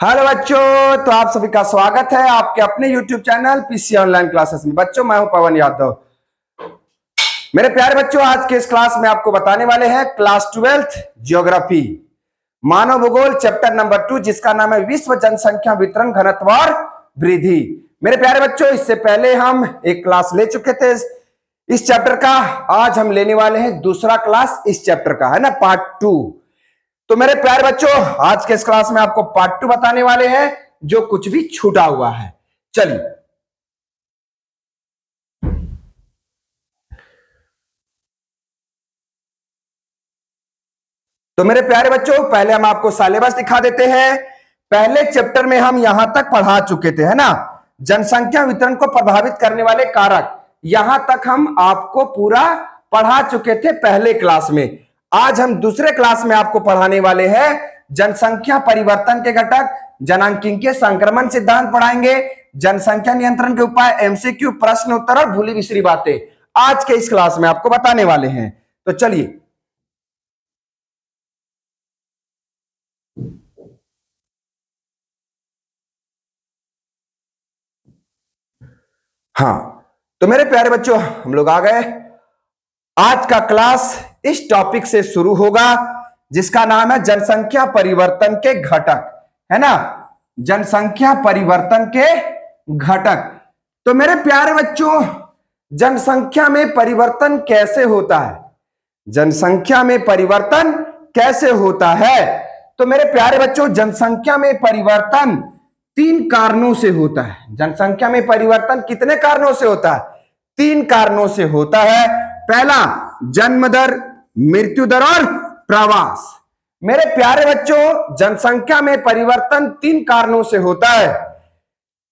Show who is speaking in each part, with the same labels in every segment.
Speaker 1: Hello बच्चों, तो आप सभी का स्वागत है आपके अपने YouTube channel PC online classes में। बच्चों, मैं हूं पवन यादव। मेरे प्यारे बच्चों, आज के इस क्लास में आपको बताने वाले हैं क्लास 12th ज्योग्राफी मानव भूगोल चैप्टर नंबर 2, जिसका नाम है विश्व जनसंख्या वितरण घनत्व और वृद्धि। मेरे प्यारे बच्चों, इससे पहले हम एक क्लास ले चुके थे इस चैप्टर का। आज हम लेने वाले हैं दूसरा क्लास इस चैप्टर का, है ना, पार्ट 2। तो मेरे प्यारे बच्चों, आज के इस क्लास में आपको पार्ट 2 बताने वाले हैं, जो कुछ भी छूटा हुआ है। चलिए, तो मेरे प्यारे बच्चों, पहले हम आपको सिलेबस दिखा देते हैं। पहले चैप्टर में हम यहां तक पढ़ा चुके थे, है ना, जनसंख्या वितरण को प्रभावित करने वाले कारक। यहां तक हम आपको पूरा पढ़ा चुके थे पहले क्लास में। आज हम दूसरे क्लास में आपको पढ़ाने वाले हैं जनसंख्या परिवर्तन के घटक, जनांकीय संक्रमण सिद्धांत पढ़ाएंगे, जनसंख्या नियंत्रण के उपाय, एमसीक्यू, प्रश्न उत्तर और भूली बिसरी बातें आज के इस क्लास में आपको बताने वाले हैं। तो चलिए, हाँ, तो मेरे प्यारे बच्चों, हम लोग आ गए। आज का क्लास इस टॉपिक से शुरू होगा, जिसका नाम है जनसंख्या परिवर्तन के घटक, है ना, जनसंख्या परिवर्तन के घटक। तो मेरे प्यारे बच्चों, जनसंख्या में परिवर्तन कैसे होता है? जनसंख्या में परिवर्तन कैसे होता है? तो मेरे प्यारे बच्चों, जनसंख्या में परिवर्तन 3 कारणों से होता है। जनसंख्या में परिवर्तन कितने कारणों से होता है? 3 कारणों से होता है। पहला, जन्म दर, मृत्यु दर और प्रवास। मेरे प्यारे बच्चों, जनसंख्या में परिवर्तन 3 कारणों से होता है।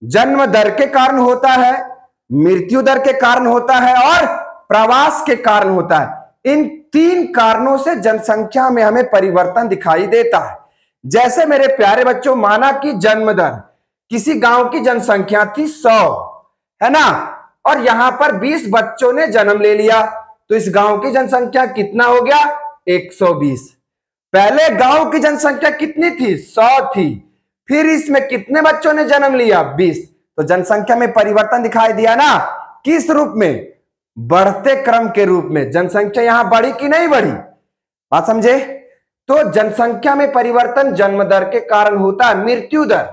Speaker 1: जन्म दर के कारण होता है, मृत्यु दर के कारण होता है और प्रवास के कारण होता है। इन 3 कारणों से जनसंख्या में हमें परिवर्तन दिखाई देता है। जैसे मेरे प्यारे बच्चों, माना कि जन्म दर, किसी गांव की जनसंख्या थी 100, है ना, और यहां पर 20 बच्चों ने जन्म ले लिया, तो इस गांव की जनसंख्या कितना हो गया? 120। पहले गांव की जनसंख्या कितनी थी? 100 थी। फिर इसमें कितने बच्चों ने जन्म लिया? 20। तो जनसंख्या में परिवर्तन दिखाई दिया ना। किस रूप में? बढ़ते क्रम के रूप में। जनसंख्या यहां बढ़ी कि नहीं बढ़ी? बात समझे? तो जनसंख्या में परिवर्तन जन्म दर के कारण होता है। मृत्यु दर,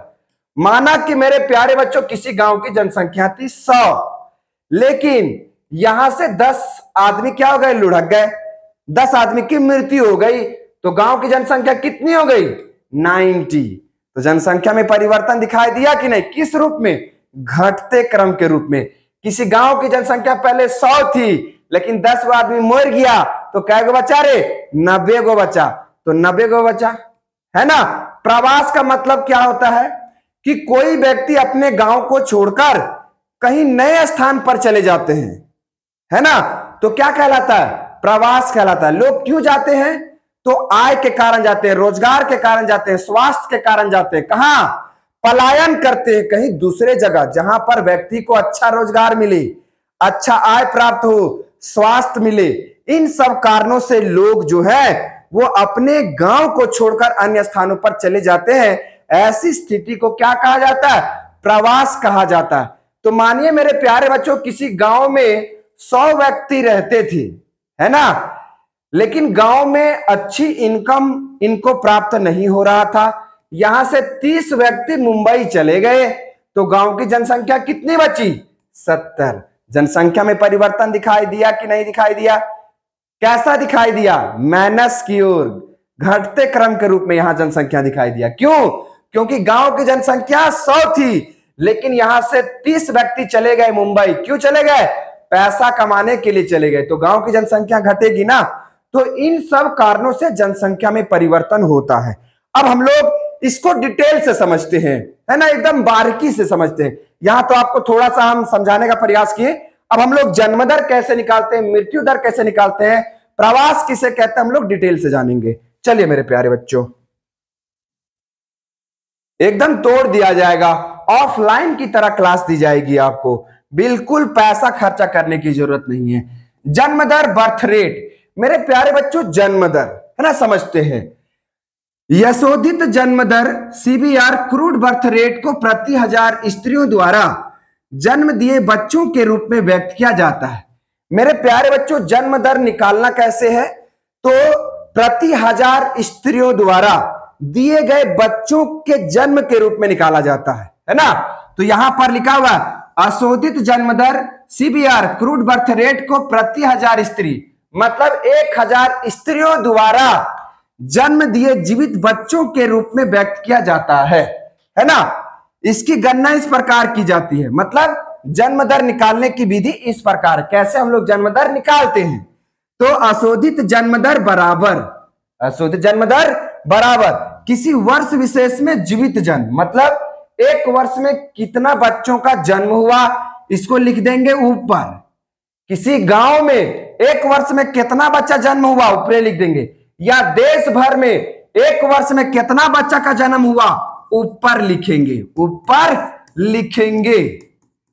Speaker 1: माना कि मेरे प्यारे बच्चों, किसी गांव की जनसंख्या थी 100, लेकिन यहां से 10 आदमी क्या हो गए? लुढ़क गए। 10 आदमी की मृत्यु हो गई, तो गांव की जनसंख्या कितनी हो गई? 90। तो जनसंख्या में परिवर्तन दिखाई दिया कि नहीं? किस रूप में? घटते क्रम के रूप में। किसी गांव की जनसंख्या पहले 100 थी, लेकिन 10 आदमी मर गया, तो कै गो बचा रे? 90 गो बचा। तो 90 गो बचा, है ना। प्रवास का मतलब क्या होता है? कि कोई व्यक्ति अपने गांव को छोड़कर कहीं नए स्थान पर चले जाते हैं, है ना, तो क्या कहलाता है? प्रवास कहलाता है। लोग क्यों जाते हैं? तो आय के कारण जाते हैं, रोजगार के कारण जाते हैं, स्वास्थ्य के कारण जाते हैं। कहां? पलायन करते हैं कहीं दूसरे जगह, जहां पर व्यक्ति को अच्छा रोजगार मिले, अच्छा आय प्राप्त हो, स्वास्थ्य मिले। इन सब कारणों से लोग जो है वो अपने गांव को छोड़कर अन्य स्थानों पर चले जाते हैं। ऐसी स्थिति को क्या कहा जाता है? प्रवास कहा जाता है। तो मानिए मेरे प्यारे बच्चों, किसी गांव में 100 व्यक्ति रहते थे, है ना, लेकिन गांव में अच्छी इनकम इनको प्राप्त नहीं हो रहा था। यहां से 30 व्यक्ति मुंबई चले गए, तो गांव की जनसंख्या कितनी बची? 70। जनसंख्या में परिवर्तन दिखाई दिया कि नहीं दिखाई दिया? कैसा दिखाई दिया? माइनस की ओर, घटते क्रम के रूप में यहां जनसंख्या दिखाई दिया। क्यों? क्योंकि गांव की जनसंख्या 100 थी, लेकिन यहां से 30 व्यक्ति चले गए मुंबई। क्यों चले गए? पैसा कमाने के लिए चले गए, तो गांव की जनसंख्या घटेगी ना। तो इन सब कारणों से जनसंख्या में परिवर्तन होता है। अब हम लोग इसको डिटेल से समझते हैं, है ना, एकदम बारीकी से समझते हैं। यहां तो आपको थोड़ा सा हम समझाने का प्रयास किए। अब हम लोग जन्म दर कैसे निकालते हैं, मृत्यु दर कैसे निकालते हैं, प्रवास किसे कहते हैं, हम लोग डिटेल से जानेंगे। चलिए मेरे प्यारे बच्चों, एकदम तोड़ दिया जाएगा, ऑफलाइन की तरह क्लास दी जाएगी आपको, बिल्कुल पैसा खर्चा करने की जरूरत नहीं है। जन्म दर, बर्थ रेट। मेरे प्यारे बच्चों, जन्म दर, है ना, समझते हैं। यशोधित जन्म दर सीबीआर क्रूड बर्थ रेट को प्रति 1000 स्त्रियों द्वारा जन्म दिए बच्चों के रूप में व्यक्त किया जाता है। मेरे प्यारे बच्चों, जन्म दर निकालना कैसे है? तो प्रति 1000 स्त्रियों द्वारा दिए गए बच्चों के जन्म के रूप में निकाला जाता है ना। तो यहां पर लिखा हुआ अशोधित जन्म दर सीबीआर क्रूड बर्थ रेट को प्रति 1000 स्त्री, मतलब 1000 स्त्रियों द्वारा जन्म दिए जीवित बच्चों के रूप में व्यक्त किया जाता है ना। इसकी गणना इस प्रकार की जाती है, मतलब जन्म दर निकालने की विधि इस प्रकार। कैसे हम लोग जन्म दर निकालते हैं? तो अशोधित जन्म दर बराबर, अशोधित जन्म दर बराबर किसी वर्ष विशेष में जीवित जन्म, मतलब एक वर्ष में कितना बच्चों का जन्म हुआ इसको लिख देंगे ऊपर। किसी गांव में एक वर्ष में कितना बच्चा जन्म हुआ ऊपर लिख देंगे, या देश भर में एक वर्ष में कितना बच्चा का जन्म हुआ ऊपर लिखेंगे, ऊपर लिखेंगे,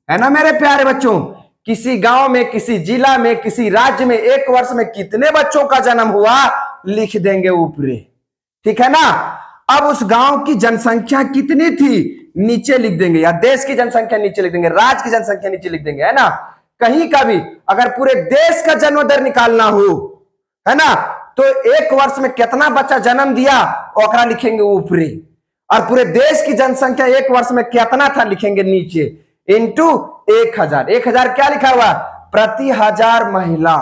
Speaker 1: है ना मेरे प्यारे बच्चों। किसी गांव में, किसी जिला में, किसी राज्य में एक वर्ष में कितने बच्चों का जन्म हुआ लिख देंगे ऊपर, ठीक है ना। अब उस गांव की जनसंख्या कितनी थी नीचे लिख देंगे, या देश की जनसंख्या नीचे लिख देंगे, राज्य की जनसंख्या नीचे लिख देंगे, है ना। कहीं का भी अगर पूरे देश का जन्म दर निकालना हो, है ना, तो एक वर्ष में कितना बच्चा जन्म दिया ओकरा लिखेंगे ऊपरी, और पूरे देश की जनसंख्या एक वर्ष में कितना था लिखेंगे नीचे, इंटू 1000। 1000 क्या लिखा हुआ? प्रति 1000 महिला,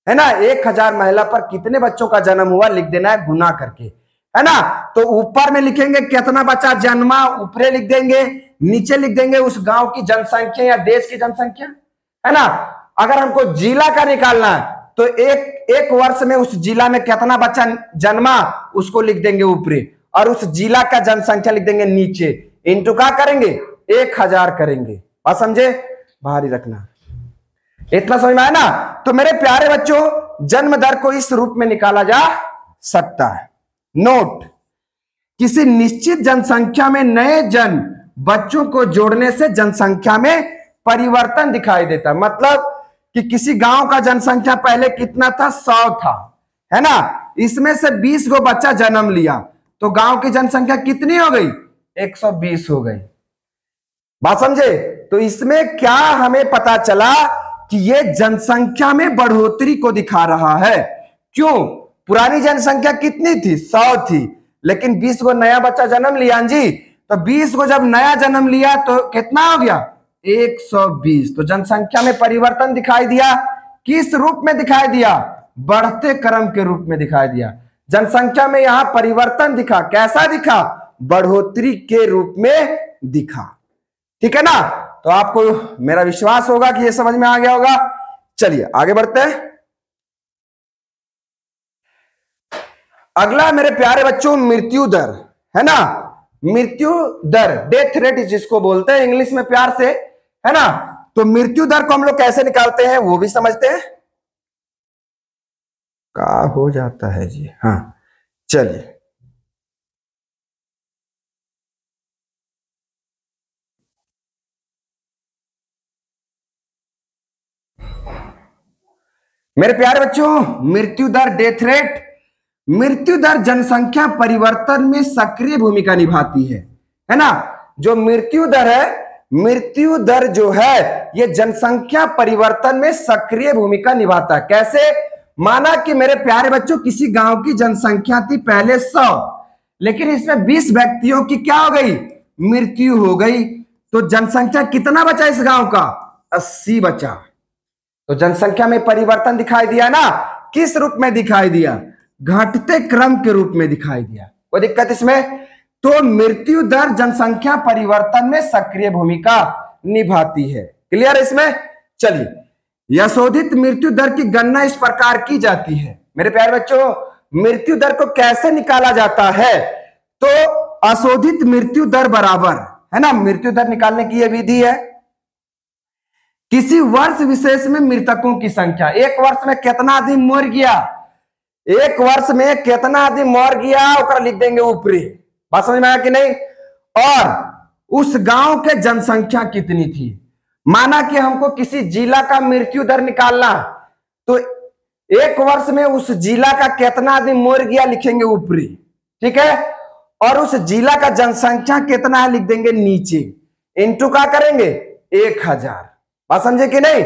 Speaker 1: है ना। 1000 महिला पर कितने बच्चों का जन्म हुआ लिख देना है गुना करके, है ना। तो ऊपर में लिखेंगे कितना बच्चा जन्मा, ऊपर लिख देंगे, नीचे लिख देंगे उस गांव की जनसंख्या या देश की जनसंख्या, है ना। अगर हमको जिला का निकालना है तो एक वर्ष में उस जिला में कितना बच्चा जन्मा उसको लिख देंगे ऊपर, और उस जिला का जनसंख्या लिख देंगे नीचे, इंटू क्या करेंगे 1000 करेंगे। बात समझे? बाहर ही रखना, इतना समझ में आया ना। तो मेरे प्यारे बच्चों, जन्म दर को इस रूप में निकाला जा सकता है। नोट, किसी निश्चित जनसंख्या में नए जन्म बच्चों को जोड़ने से जनसंख्या में परिवर्तन दिखाई देता है। मतलब कि किसी गांव का जनसंख्या पहले कितना था, 100 था, है ना। इसमें से 20 गो बच्चा जन्म लिया तो गांव की जनसंख्या कितनी हो गई? 120 हो गई। बात समझे? तो इसमें क्या हमें पता चला कि ये जनसंख्या में बढ़ोतरी को दिखा रहा है। क्यों? पुरानी जनसंख्या कितनी थी? 100 थी, लेकिन 20 गो नया बच्चा जन्म लिया जी, तो 20 गो जब नया जन्म लिया तो कितना हो गया? 120। तो जनसंख्या में परिवर्तन दिखाई दिया। किस रूप में दिखाई दिया? बढ़ते क्रम के रूप में दिखाई दिया। जनसंख्या में यहां परिवर्तन दिखा। कैसा दिखा? बढ़ोतरी के रूप में दिखा, ठीक है ना। तो आपको मेरा विश्वास होगा कि ये समझ में आ गया होगा। चलिए आगे बढ़ते हैं। अगला मेरे प्यारे बच्चों मृत्यु दर, है ना। मृत्यु दर, डेथ रेट जिसको बोलते हैं इंग्लिश में प्यार से, है ना। तो मृत्यु दर को हम लोग कैसे निकालते हैं वो भी समझते हैं। क्या हो जाता है जी? हाँ चलिए, मेरे प्यारे बच्चों मृत्यु दर, डेथ रेट, मृत्यु दर जनसंख्या परिवर्तन में सक्रिय भूमिका निभाती है ना। जो मृत्यु दर है, मृत्यु दर जो है ये जनसंख्या परिवर्तन में सक्रिय भूमिका निभाता है। कैसे? माना कि मेरे प्यारे बच्चों किसी गांव की जनसंख्या थी पहले 100, लेकिन इसमें 20 व्यक्तियों की क्या हो गई? मृत्यु हो गई। तो जनसंख्या कितना बचा इस गांव का? 80 बचा। तो जनसंख्या में परिवर्तन दिखाई दिया ना। किस रूप में दिखाई दिया? घटते क्रम के रूप में दिखाई दिया। कोई दिक्कत इसमें? तो मृत्यु दर जनसंख्या परिवर्तन में सक्रिय भूमिका निभाती है। क्लियर है इसमें? चलिए, यशोधित मृत्यु दर की गणना इस प्रकार की जाती है। मेरे प्यारे बच्चों मृत्यु दर को कैसे निकाला जाता है? तो अशोधित मृत्यु दर बराबर, है ना, मृत्यु दर निकालने की यह विधि है किसी वर्ष विशेष में मृतकों की संख्या। एक वर्ष में कितना आदमी मर गया, एक वर्ष में कितना आदमी मर गया ओकरा लिख देंगे ऊपरी। बात समझ में आया कि नहीं? और उस गांव के जनसंख्या कितनी थी। माना कि हमको किसी जिला का मृत्यु दर निकालना, तो एक वर्ष में उस जिला का कितना आदमी मर गया लिखेंगे ऊपरी, ठीक है। और उस जिला का जनसंख्या कितना है लिख देंगे नीचे, इंटू क्या करेंगे 1000। बात समझे कि नहीं।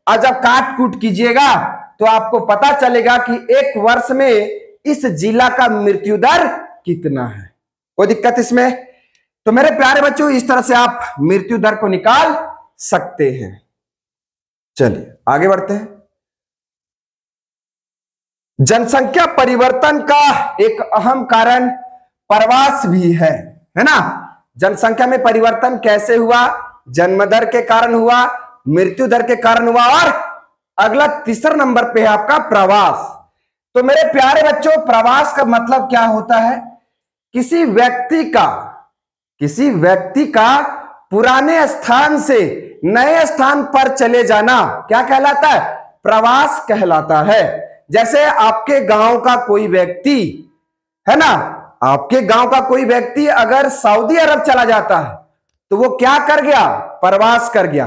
Speaker 1: और जब काट कूट कीजिएगा तो आपको पता चलेगा कि एक वर्ष में इस जिला का मृत्यु दर कितना है। कोई दिक्कत इसमें। तो मेरे प्यारे बच्चों इस तरह से आप मृत्यु दर को निकाल सकते हैं। चलिए आगे बढ़ते हैं। जनसंख्या परिवर्तन का एक अहम कारण प्रवास भी है ना। जनसंख्या में परिवर्तन कैसे हुआ, जन्म दर के कारण हुआ, मृत्यु दर के कारण हुआ, और अगला तीसरा नंबर पे है आपका प्रवास। तो मेरे प्यारे बच्चों प्रवास का मतलब क्या होता है, किसी व्यक्ति का पुराने स्थान से नए स्थान पर चले जाना क्या कहलाता है, प्रवास कहलाता है। जैसे आपके गांव का कोई व्यक्ति है ना, आपके गांव का कोई व्यक्ति अगर सऊदी अरब चला जाता है तो वो क्या कर गया, प्रवास कर गया।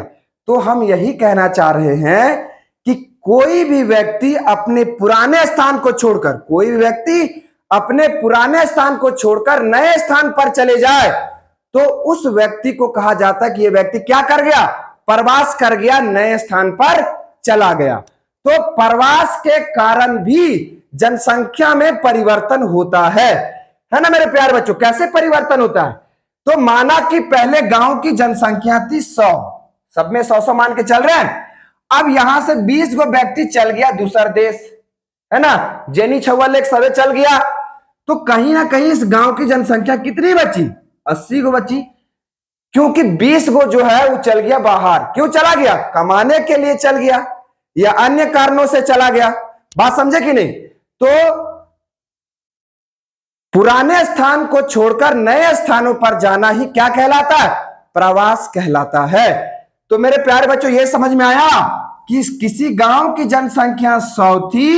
Speaker 1: तो हम यही कहना चाह रहे हैं कि कोई भी व्यक्ति अपने पुराने स्थान को छोड़कर, कोई भी व्यक्ति अपने पुराने स्थान को छोड़कर नए स्थान पर चले जाए तो उस व्यक्ति को कहा जाता है कि यह व्यक्ति क्या कर गया, प्रवास कर गया, नए स्थान पर चला गया। तो प्रवास के कारण भी जनसंख्या में परिवर्तन होता है ना मेरे प्यारे बच्चों। कैसे परिवर्तन होता है, तो माना कि पहले गांव की जनसंख्या थी 100, सब में 100 मान के चल रहे हैं। अब यहां से 20 गो व्यक्ति चल गया दूसरा देश, है ना, जेनी छवल एक सवे चल गया, तो कहीं ना कहीं इस गांव की जनसंख्या कितनी बची, 80 गो बची। क्योंकि 20 गो जो है वो चल गया बाहर। क्यों चला गया, कमाने के लिए चल गया या अन्य कारणों से चला गया। बात समझे कि नहीं। तो पुराने स्थान को छोड़कर नए स्थानों पर जाना ही क्या कहलाता है, प्रवास कहलाता है। तो मेरे प्यारे बच्चों ये समझ में आया कि किसी गांव की जनसंख्या 100 थी,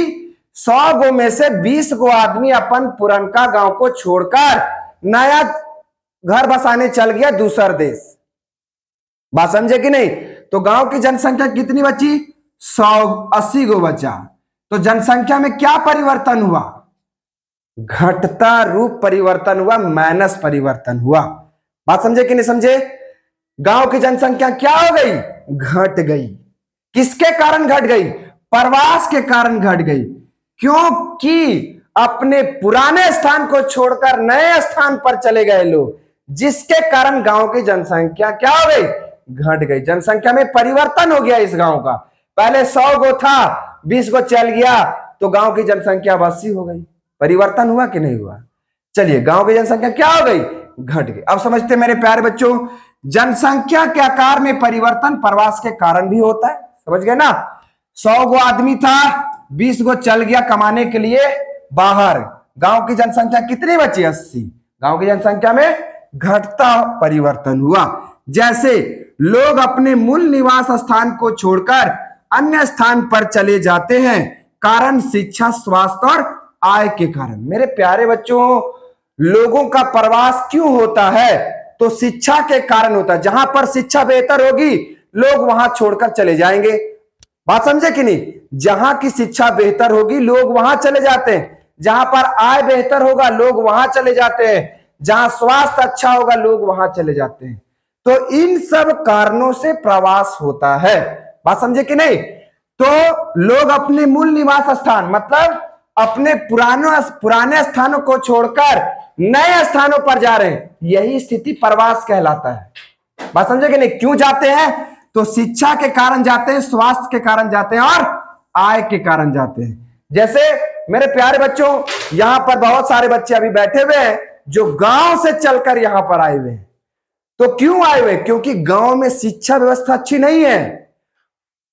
Speaker 1: 100 गो में से 20 गो आदमी अपन पुरनका गांव को छोड़कर नया घर बसाने चल गया दूसरा देश। बात समझे कि नहीं। तो गांव की जनसंख्या कितनी बची, 180 गो बचा। तो जनसंख्या में क्या परिवर्तन हुआ, घटता रूप परिवर्तन हुआ, माइनस परिवर्तन हुआ। बात समझे कि नहीं समझे। गांव की जनसंख्या क्या हो गई, घट गई। किसके कारण घट गई, प्रवास के कारण घट गई। क्योंकि अपने पुराने स्थान को छोड़कर नए स्थान पर चले गए लोग, जिसके कारण गांव की जनसंख्या क्या हो गई, घट गई। जनसंख्या में परिवर्तन हो गया इस गांव का। पहले 100 गो था, 20 गो चल गया, तो गांव की जनसंख्या 80 हो गई। परिवर्तन हुआ कि नहीं हुआ। चलिए गांव की जनसंख्या क्या हो गई, घट गई। अब समझते मेरे प्यारे बच्चों, जनसंख्या के आकार में परिवर्तन प्रवास के कारण भी होता है। समझ गए ना। 100 गो आदमी था, 20 गो चल गया कमाने के लिए बाहर, गांव की जनसंख्या कितनी बची, 80। गांव की जनसंख्या में घटता परिवर्तन हुआ। जैसे लोग अपने मूल निवास स्थान को छोड़कर अन्य स्थान पर चले जाते हैं, कारण शिक्षा, स्वास्थ्य और आय के कारण। मेरे प्यारे बच्चों लोगों का प्रवास क्यों होता है, तो शिक्षा के कारण होता है। जहां पर शिक्षा बेहतर होगी लोग वहां छोड़कर चले जाएंगे। बात समझे कि नहीं। जहां की शिक्षा बेहतर होगी लोग वहां चले जाते हैं, जहां पर आय बेहतर होगा लोग वहां चले जाते हैं, जहां स्वास्थ्य अच्छा होगा लोग वहां चले जाते हैं। तो इन सब कारणों से प्रवास होता है। बात समझे कि नहीं। तो लोग अपने मूल निवास स्थान मतलब अपने पुराने स्थानों को छोड़कर नए स्थानों पर जा रहे हैं, यही स्थिति प्रवास कहलाता है। बात समझे कि नहीं। क्यों जाते हैं, तो शिक्षा के कारण जाते हैं, स्वास्थ्य के कारण जाते हैं और आय के कारण जाते हैं। जैसे मेरे प्यारे बच्चों यहां पर बहुत सारे बच्चे अभी बैठे हुए हैं जो गांव से चलकर यहां पर आए हुए हैं। तो क्यों आए हुए, क्योंकि गांव में शिक्षा व्यवस्था अच्छी नहीं है,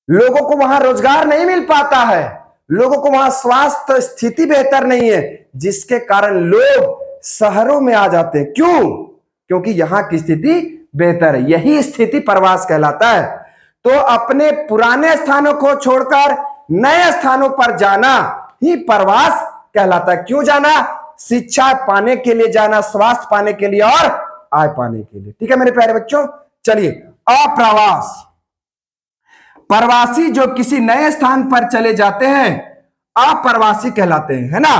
Speaker 1: लोगों को वहां रोजगार नहीं मिल पाता है, लोगों को वहां स्वास्थ्य स्थिति बेहतर नहीं है, जिसके कारण लोग शहरों में आ जाते हैं। क्यों, क्योंकि यहां की स्थिति बेहतर है। यही स्थिति प्रवास कहलाता है। तो अपने पुराने स्थानों को छोड़कर नए स्थानों पर जाना ही प्रवास कहलाता है। क्यों जाना, शिक्षा पाने के लिए जाना, स्वास्थ्य पाने के लिए और आय पाने के लिए। ठीक है मेरे प्यारे बच्चों। चलिए अप्रवास, प्रवासी जो किसी नए स्थान पर चले जाते हैं अप्रवासी कहलाते हैं, है ना।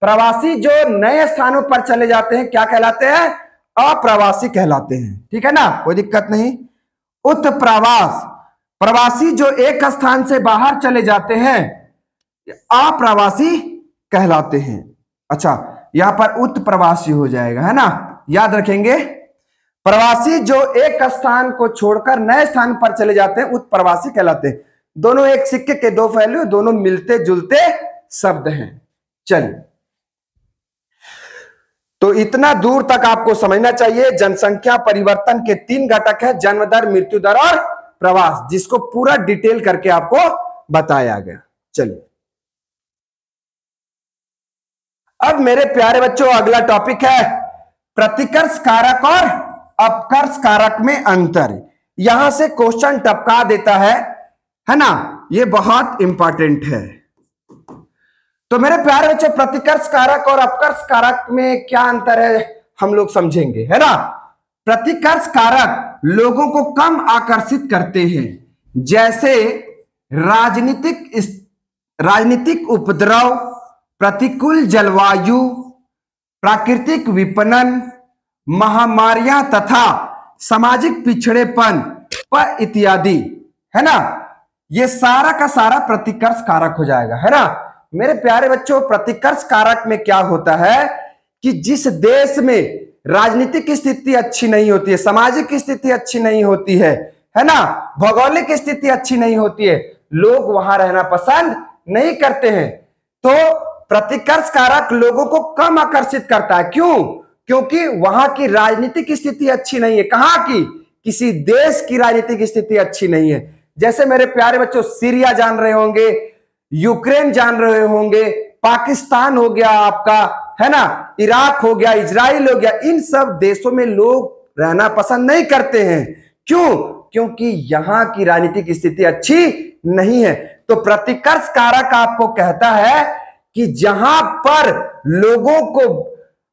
Speaker 1: प्रवासी जो नए स्थानों पर चले जाते हैं क्या कहलाते हैं? अप्रवासी कहलाते हैं। ठीक है ना, कोई दिक्कत नहीं। उत्प्रवास, प्रवासी जो एक स्थान से बाहर चले जाते हैं अप्रवासी कहलाते हैं। अच्छा, यहां पर उत्प्रवासी हो जाएगा, है ना, याद रखेंगे। प्रवासी जो एक स्थान को छोड़कर नए स्थान पर चले जाते हैं उत्प्रवासी कहलाते हैं। दोनों एक सिक्के के दो पहलू, दोनों मिलते जुलते शब्द हैं। चलिए, तो इतना दूर तक आपको समझना चाहिए। जनसंख्या परिवर्तन के 3 घटक है, जन्म दर, मृत्यु दर और प्रवास, जिसको पूरा डिटेल करके आपको बताया गया। चलिए, अब मेरे प्यारे बच्चों अगला टॉपिक है प्रतिकर्ष कारक और अपकर्ष कारक में अंतर। यहां से क्वेश्चन टपका देता है ना, ये बहुत इंपॉर्टेंट है। तो मेरे प्यारे बच्चों प्रतिकर्ष कारक और अपकर्ष कारक में क्या अंतर है हम लोग समझेंगे, है ना। प्रतिकर्ष कारक लोगों को कम आकर्षित करते हैं, जैसे राजनीतिक उपद्रव, प्रतिकूल जलवायु, प्राकृतिक विपणन, महामारियां तथा सामाजिक पिछड़ेपन इत्यादि, है ना। ये सारा का सारा प्रतिकर्ष कारक हो जाएगा, है ना। मेरे प्यारे बच्चों प्रतिकर्ष कारक में क्या होता है कि जिस देश में राजनीतिक स्थिति अच्छी नहीं होती है, सामाजिक स्थिति अच्छी नहीं होती है ना, भौगोलिक स्थिति अच्छी नहीं होती है, लोग वहां रहना पसंद नहीं करते हैं। तो प्रतिकर्ष कारक लोगों को कम आकर्षित करता है। क्यों? क्योंकि वहां की राजनीतिक स्थिति अच्छी नहीं है। कहां की? किसी देश की राजनीतिक स्थिति अच्छी नहीं है। जैसे मेरे प्यारे बच्चों सीरिया जान रहे होंगे, यूक्रेन जान रहे होंगे, पाकिस्तान हो गया आपका, है ना, इराक हो गया, इजराइल हो गया, इन सब देशों में लोग रहना पसंद नहीं करते हैं। क्यों? क्योंकि यहां की राजनीतिक स्थिति अच्छी नहीं है। तो प्रतिकर्ष कारक आपको कहता है कि जहां पर लोगों को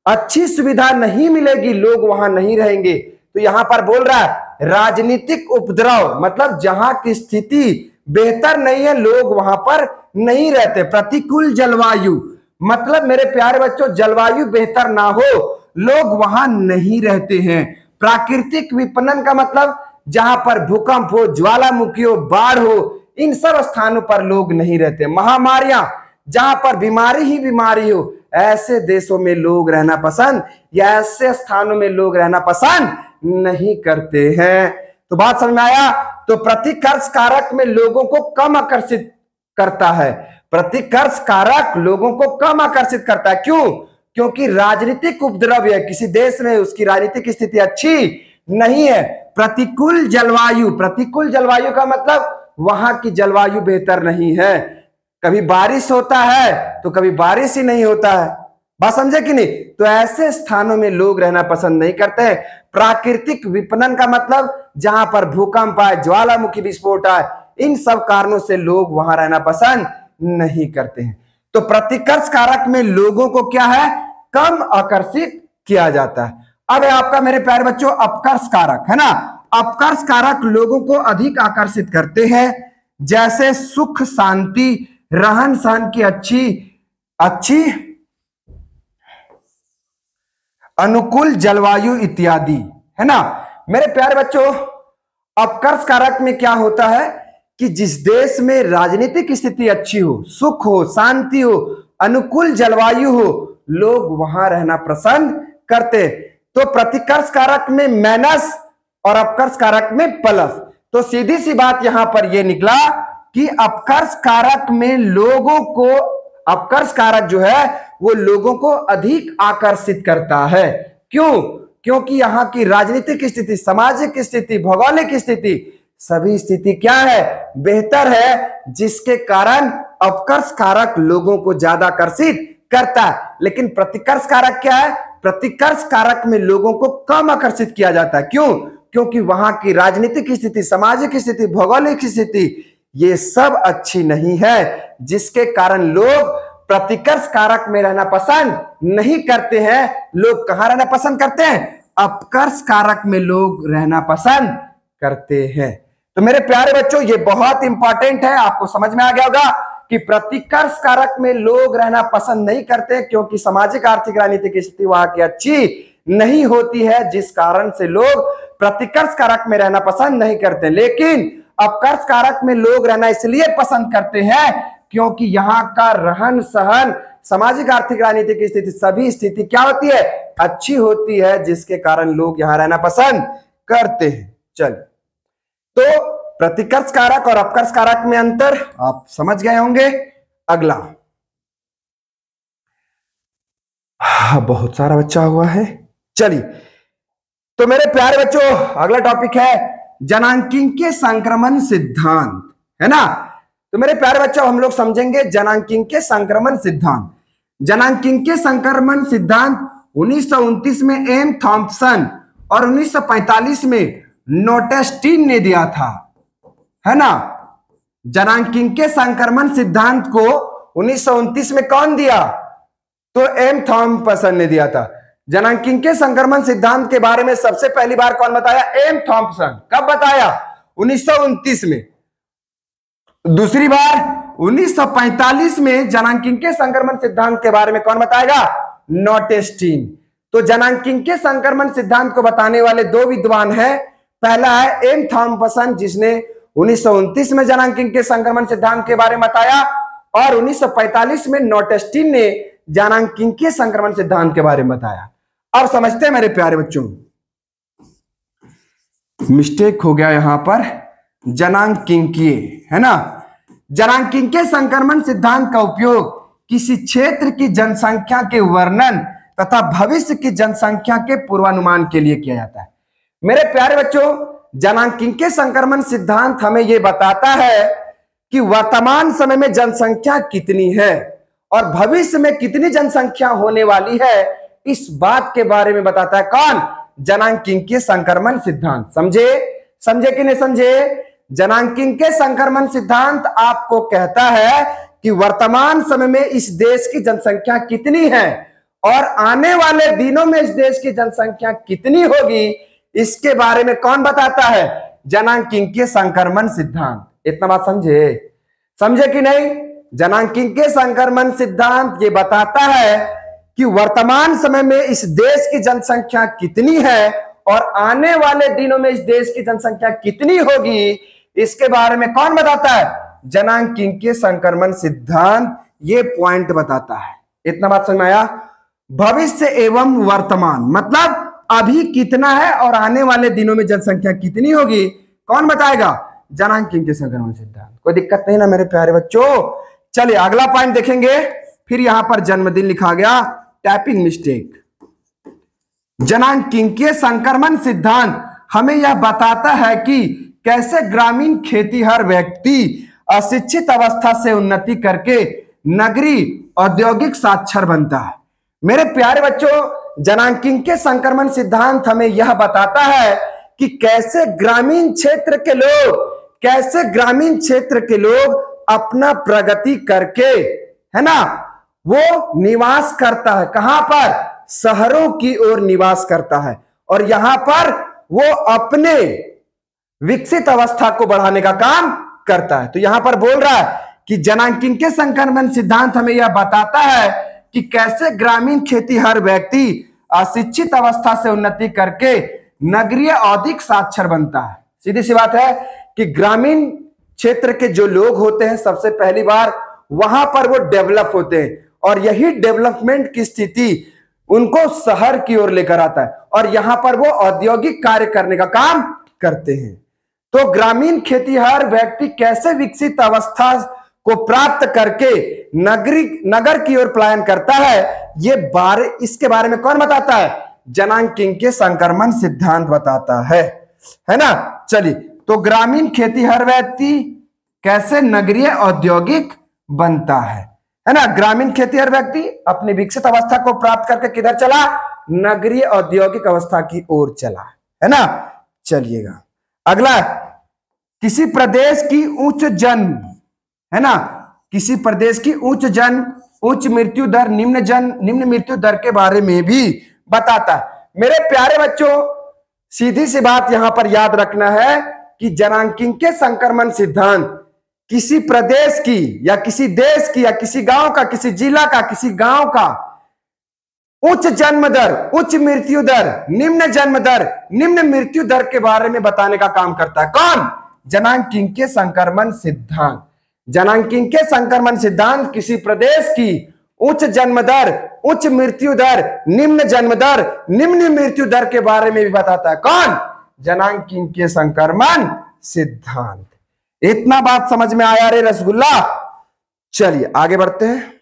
Speaker 1: अच्छी सुविधा नहीं मिलेगी लोग वहां नहीं रहेंगे। तो यहां पर बोल रहा है राजनीतिक उपद्रव, मतलब जहां की स्थिति बेहतर नहीं है लोग वहां पर नहीं रहते। प्रतिकूल जलवायु, मतलब मेरे प्यारे बच्चों जलवायु बेहतर ना हो लोग वहां नहीं रहते हैं। प्राकृतिक विपणन का मतलब जहां पर भूकंप हो, ज्वालामुखी हो, बाढ़ हो, इन सब स्थानों पर लोग नहीं रहते। महामारियां, जहां पर बीमारी ही बीमारी हो, ऐसे देशों में लोग रहना पसंद या ऐसे स्थानों में लोग रहना पसंद नहीं करते हैं। तो बात समझ में आया। तो प्रतिकर्ष कारक में लोगों को कम आकर्षित करता है। प्रतिकर्ष कारक लोगों को कम आकर्षित करता है। क्यों? क्योंकि राजनीतिक उपद्रव है, किसी देश में उसकी राजनीतिक स्थिति अच्छी नहीं है। प्रतिकूल जलवायु, प्रतिकूल जलवायु का मतलब वहां की जलवायु बेहतर नहीं है, कभी बारिश होता है तो कभी बारिश ही नहीं होता है। बात समझे कि नहीं? तो ऐसे स्थानों में लोग रहना पसंद नहीं करते हैं। प्राकृतिक विपणन का मतलब जहां पर भूकंप आए, ज्वालामुखी विस्फोट आए, इन सब कारणों से लोग वहां रहना पसंद नहीं करते हैं। तो प्रतिकर्ष कारक में लोगों को क्या है, कम आकर्षित किया जाता है। अब है आपका मेरे प्यारे बच्चों अपकर्ष कारक, है ना। अपकर्ष कारक लोगों को अधिक आकर्षित करते हैं, जैसे सुख शांति, रहन सहन की अच्छी अनुकूल जलवायु इत्यादि, है ना। मेरे प्यारे बच्चों अपकर्ष कारक में क्या होता है कि जिस देश में राजनीतिक स्थिति अच्छी हो, सुख हो, शांति हो, अनुकूल जलवायु हो, लोग वहां रहना पसंद करते। तो प्रतिकर्ष कारक में माइनस और अपकर्ष कारक में प्लस। तो सीधी सी बात यहां पर यह निकला कि अपकर्ष कारक में लोगों को, अपकर्ष कारक जो है वो लोगों को अधिक आकर्षित करता है। क्यों? क्योंकि यहां की राजनीतिक स्थिति, सामाजिक स्थिति, भौगोलिक स्थिति, सभी स्थिति क्या है, बेहतर है, जिसके कारण अपकर्ष कारक लोगों को ज्यादा आकर्षित करता है। लेकिन प्रतिकर्ष कारक क्या है? प्रतिकर्ष कारक में लोगों को कम आकर्षित किया जाता है। क्यों? क्योंकि वहां की राजनीतिक स्थिति, सामाजिक स्थिति, भौगोलिक स्थिति ये सब अच्छी नहीं है, जिसके कारण लोग प्रतिकर्ष कारक में रहना पसंद नहीं करते हैं। लोग कहां रहना पसंद करते हैं? अपकर्ष कारक में लोग रहना पसंद करते हैं। तो मेरे प्यारे बच्चों ये बहुत इंपॉर्टेंट है, आपको समझ में आ गया होगा कि प्रतिकर्ष कारक में लोग रहना पसंद नहीं करते क्योंकि सामाजिक आर्थिक राजनीतिक स्थिति वहां की अच्छी नहीं होती है, जिस कारण से लोग प्रतिकर्ष कारक में रहना पसंद नहीं करते। लेकिन अपकर्ष कारक में लोग रहना इसलिए पसंद करते हैं क्योंकि यहाँ का रहन सहन, सामाजिक आर्थिक राजनीतिक स्थिति, सभी स्थिति क्या होती है, अच्छी होती है, जिसके कारण लोग यहाँ रहना पसंद करते हैं। चलिए, तो प्रतिकर्ष कारक और अपकर्ष कारक में अंतर आप समझ गए होंगे। अगला, बहुत सारा बच्चा हुआ है। चलिए, तो मेरे प्यारे बच्चों, अगला टॉपिक है जनांकीय संक्रमण सिद्धांत, है ना। तो मेरे प्यारे बच्चों, हम लोग समझेंगे जनांकीय संक्रमण सिद्धांत। जनांकीय संक्रमण सिद्धांत 1929 में एम थॉम्पसन और 1945 में नोटेस्टीन ने दिया था, है ना। जनांकीय संक्रमण सिद्धांत को 1929 में कौन दिया, तो एम थॉम्पसन ने दिया था। जनांकीय संक्रमण सिद्धांत के बारे में सबसे पहली बार कौन बताया, एम थॉम्पसन। कब बताया, 1929 में। दूसरी बार 1945 में जनांकीय संक्रमण सिद्धांत के बारे में कौन बताएगा, नोटेस्टीन। तो जनांकीय संक्रमण सिद्धांत को बताने वाले दो विद्वान हैं। पहला है एम थॉम्पसन, जिसने 1929 में जनांकीय संक्रमण सिद्धांत के बारे में बताया, और 1945 में नोटेस्टीन ने जनांकीय संक्रमण सिद्धांत के बारे में बताया। अब समझते हैं मेरे प्यारे बच्चों, मिस्टेक हो गया यहां पर, जनांकीय, है ना। जनांकीय संक्रमण सिद्धांत का उपयोग किसी क्षेत्र की जनसंख्या के वर्णन तथा भविष्य की जनसंख्या के पूर्वानुमान के लिए किया जाता है। मेरे प्यारे बच्चों, जनांकीय संक्रमण सिद्धांत हमें यह बताता है कि वर्तमान समय में जनसंख्या कितनी है और भविष्य में कितनी जनसंख्या होने वाली है, इस बात के बारे में बताता है कौन, जनांकीय संक्रमण सिद्धांत। समझे कि नहीं समझे। जनांकीय संक्रमण सिद्धांत आपको कहता है कि वर्तमान समय में इस देश की जनसंख्या कितनी है और आने वाले दिनों में इस देश की जनसंख्या कितनी होगी, इसके बारे में कौन बताता है, जनांकीय संक्रमण सिद्धांत। इतना बात समझे कि नहीं। जनांकीय संक्रमण सिद्धांत ये बताता है कि वर्तमान समय में इस देश की जनसंख्या कितनी है और आने वाले दिनों में इस देश की जनसंख्या कितनी होगी, इसके बारे में कौन बताता है, जनांकीय संक्रमण सिद्धांत ये पॉइंट बताता है। इतना बात समझ में आया। भविष्य एवं वर्तमान मतलब अभी कितना है और आने वाले दिनों में जनसंख्या कितनी होगी, कौन बताएगा, जनांकीय संक्रमण सिद्धांत। कोई दिक्कत नहीं ना मेरे प्यारे बच्चों। चलिए अगला पॉइंट देखेंगे। फिर यहां पर जन्मदिन लिखा गया, टाइपिंग मिस्टेक। जनांकीय संक्रमण सिद्धांत हमें यह बताता है कि कैसे ग्रामीण खेतीहर व्यक्ति अशिक्षित अवस्था से उन्नति करके नगरीय औद्योगिक साक्षर बनता है। मेरे प्यारे बच्चों, जनांकीय संक्रमण सिद्धांत हमें यह बताता है कि कैसे ग्रामीण क्षेत्र के लोग अपना प्रगति करके, है ना, वो निवास करता है। कहां पर, शहरों की ओर निवास करता है और यहां पर वो अपने विकसित अवस्था को बढ़ाने का काम करता है। तो यहां पर बोल रहा है कि जनांकीय संक्रमण सिद्धांत हमें यह बताता है कि कैसे ग्रामीण खेतीहर व्यक्ति अशिक्षित अवस्था से उन्नति करके नगरीय औद्योगिक साक्षर बनता है। सीधी सी बात है कि ग्रामीण क्षेत्र के जो लोग होते हैं, सबसे पहली बार वहां पर वो डेवलप होते हैं और यही डेवलपमेंट की स्थिति उनको शहर की ओर लेकर आता है और यहां पर वो औद्योगिक कार्य करने का काम करते हैं। तो ग्रामीण खेतीहर व्यक्ति कैसे विकसित अवस्था को प्राप्त करके नगर की ओर पलायन करता है, इसके बारे में कौन बताता है, जनांकीय संक्रमण सिद्धांत बताता है ना। चलिए, तो ग्रामीण खेतीहर व्यक्ति कैसे नगरीय औद्योगिक बनता है ना। ग्रामीण खेतीहर व्यक्ति अपनी विकसित अवस्था को प्राप्त करके किधर चला, नगरीय औद्योगिक अवस्था की ओर चला, है ना। चलिएगा अगला, किसी प्रदेश की उच्च जन्म, है ना, किसी प्रदेश की उच्च मृत्यु दर, निम्न मृत्यु दर के बारे में भी बताता है। मेरे प्यारे बच्चों, सीधी सी बात यहां पर याद रखना है कि जनांकीय संक्रमण सिद्धांत किसी प्रदेश की या किसी देश की या किसी गांव का, किसी जिला का, किसी गांव का उच्च जन्म दर, उच्च मृत्यु दर, निम्न जन्म दर, निम्न मृत्यु दर के बारे में बताने का काम करता है कौन? जनांगीय संक्रमण सिद्धांत। जनांगीय संक्रमण सिद्धांत किसी प्रदेश की उच्च जन्म दर, उच्च मृत्यु दर, निम्न जन्म दर, निम्न मृत्यु दर के बारे में भी बताता है कौन? जनांगीय संक्रमण सिद्धांत। इतना बात समझ में आया रे रसगुल्ला? चलिए आगे बढ़ते हैं।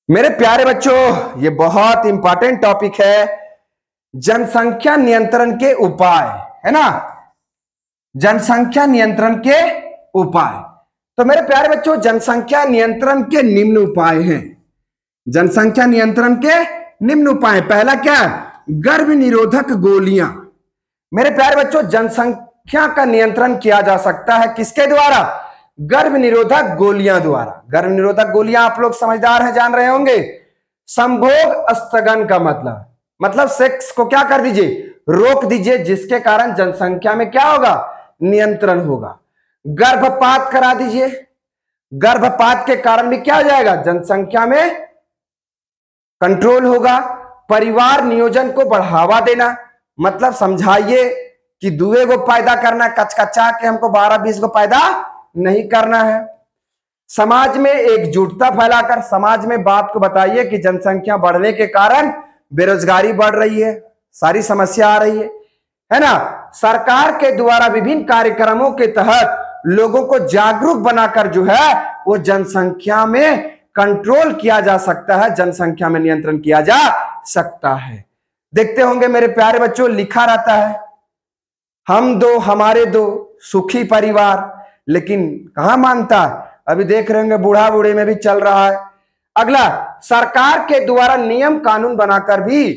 Speaker 1: मेरे प्यारे बच्चों, ये बहुत इंपॉर्टेंट टॉपिक है, जनसंख्या नियंत्रण के उपाय, है ना? जनसंख्या नियंत्रण के उपाय। तो मेरे प्यारे बच्चों, जनसंख्या नियंत्रण के निम्न उपाय हैं। जनसंख्या नियंत्रण के निम्न उपाय। पहला क्या? गर्भ निरोधक गोलियां। मेरे प्यारे बच्चों, जनसंख्या का नियंत्रण किया जा सकता है किसके द्वारा? गर्भ निरोधक गोलियां द्वारा। गर्भ निरोधक गोलियां आप लोग समझदार हैं, जान रहे होंगे। संभोग स्थगन का मतलब सेक्स को क्या कर दीजिए? रोक दीजिए, जिसके कारण जनसंख्या में क्या होगा? नियंत्रण होगा। गर्भपात करा दीजिए। गर्भपात के कारण भी क्या हो जाएगा? जनसंख्या में कंट्रोल होगा। परिवार नियोजन को बढ़ावा देना, मतलब समझाइए कि दुए को पैदा करना, कचकचा के हमको 12-20 को पैदा नहीं करना है। समाज में एकजुटता फैलाकर समाज में बात को बताइए कि जनसंख्या बढ़ने के कारण बेरोजगारी बढ़ रही है, सारी समस्या आ रही है ना? सरकार के द्वारा विभिन्न कार्यक्रमों के तहत लोगों को जागरूक बनाकर जो है वो जनसंख्या में कंट्रोल किया जा सकता है, जनसंख्या में नियंत्रण किया जा सकता है। देखते होंगे मेरे प्यारे बच्चों, लिखा रहता है हम दो हमारे दो सुखी परिवार, लेकिन कहां मानता है? अभी देख रहे होंगे बूढ़ा बूढ़े में भी चल रहा है। अगला, सरकार के द्वारा नियम कानून बनाकर भी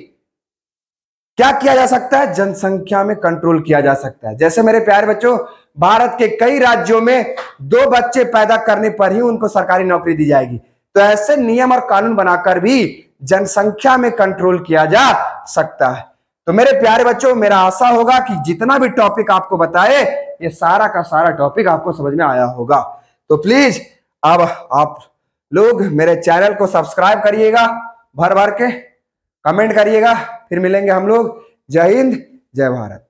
Speaker 1: क्या किया जा सकता है? जनसंख्या में कंट्रोल किया जा सकता है। जैसे मेरे प्यारे बच्चों, भारत के कई राज्यों में 2 बच्चे पैदा करने पर ही उनको सरकारी नौकरी दी जाएगी। तो ऐसे नियम और कानून बनाकर भी जनसंख्या में कंट्रोल किया जा सकता है। तो मेरे प्यारे बच्चों, मेरा आशा होगा कि जितना भी टॉपिक आपको बताए, ये सारा का सारा टॉपिक आपको समझ में आया होगा। तो प्लीज अब आप लोग मेरे चैनल को सब्सक्राइब करिएगा, भर भर के कमेंट करिएगा। फिर मिलेंगे हम लोग। जय हिंद, जय भारत।